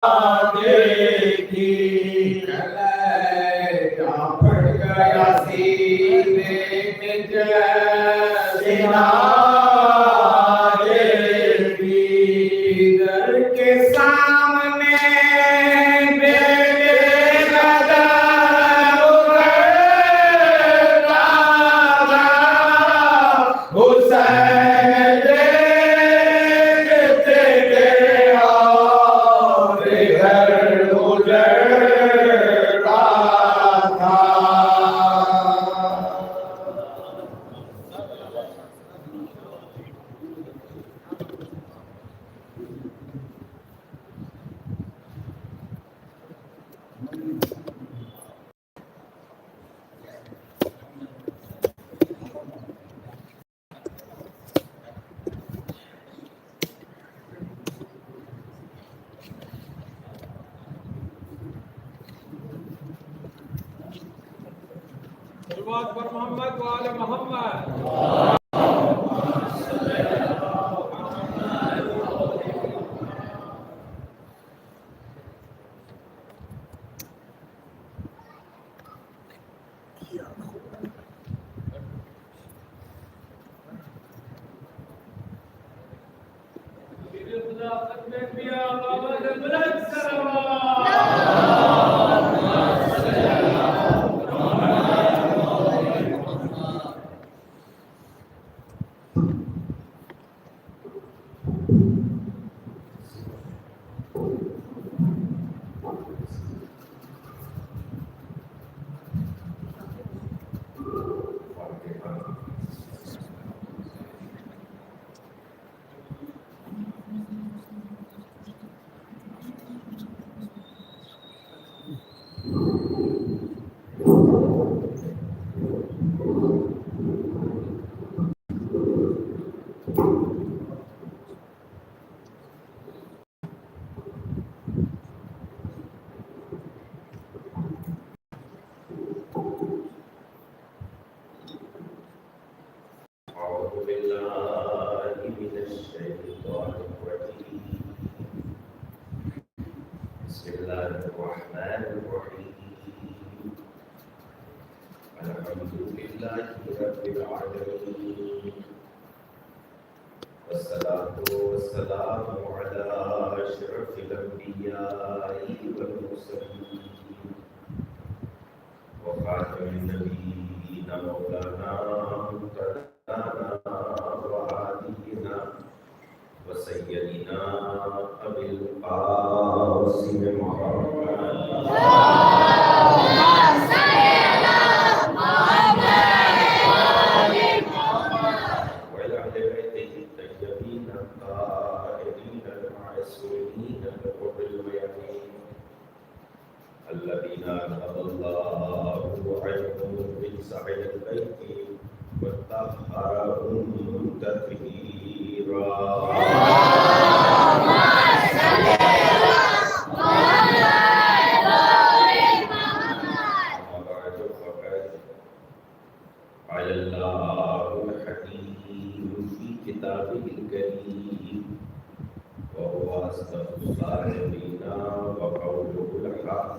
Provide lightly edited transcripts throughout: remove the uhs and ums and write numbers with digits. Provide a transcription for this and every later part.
देखी कलेजा फट गया सीने में जैसे नारे की घर के सामने बेटे लगा हुसैन देखते गया घर उजड़ता था। सल्लल्लाहु अलैहि मोहम्मद व आले मोहम्मद। वस्सलातु वस्सलामु अला अशरफिल अंबियाइ वल मुरसलीन व खातमिन नबिय्यिन मौलाना मुर्तज़ाना व हादीना व सय्यदिना अबिल कासिम मुहम्मद الذين أنعم الله عليهم بالسعي البيت وطهرهم تطهيرا. قال الله الحكيم في كتابه الكريم وهو أصدق القائلين وقوله الحق.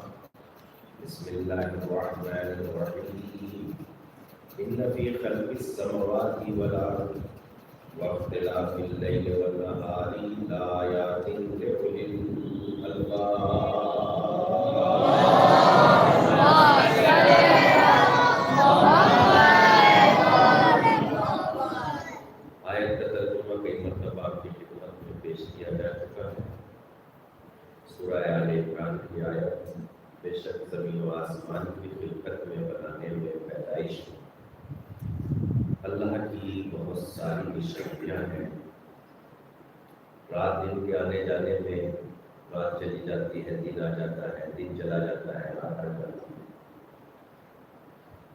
بسم الله الرحمن الرحيم. إن في خلق السماوات والأرض واختلاف الليل والنهار لآيات لأولي आयत का तर्जुमा कई मरतबा आपकी खिदमत में पेश किया जा चुका है। सूरह आले इमरान की आयत बेशक ज़मीन व आसमान की खिलकत में बनाने में पैदाइश अल्लाह की बहुत सारी निशानियाँ हैं। रात दिन के आने जाने में रात चली जाती है, दिन आ जाता है, दिन चला जाता है, रात आ जाती है।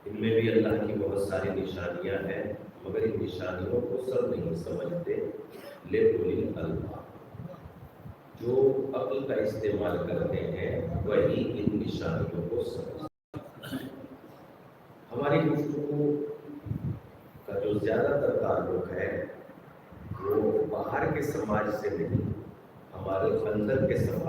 इनमें भी अल्लाह की बहुत सारी निशानियाँ हैं, मगर इन निशानियों को सब नहीं समझते। लिउलिल अल्बाब, जो अक्ल का इस्तेमाल करते हैं वही इन निशानियों को समझते। हमारी गुफ्तगू का जो ज्यादातर ताल्लुक है वो बाहर के समाज से नहीं, हमारे अंदर के समाज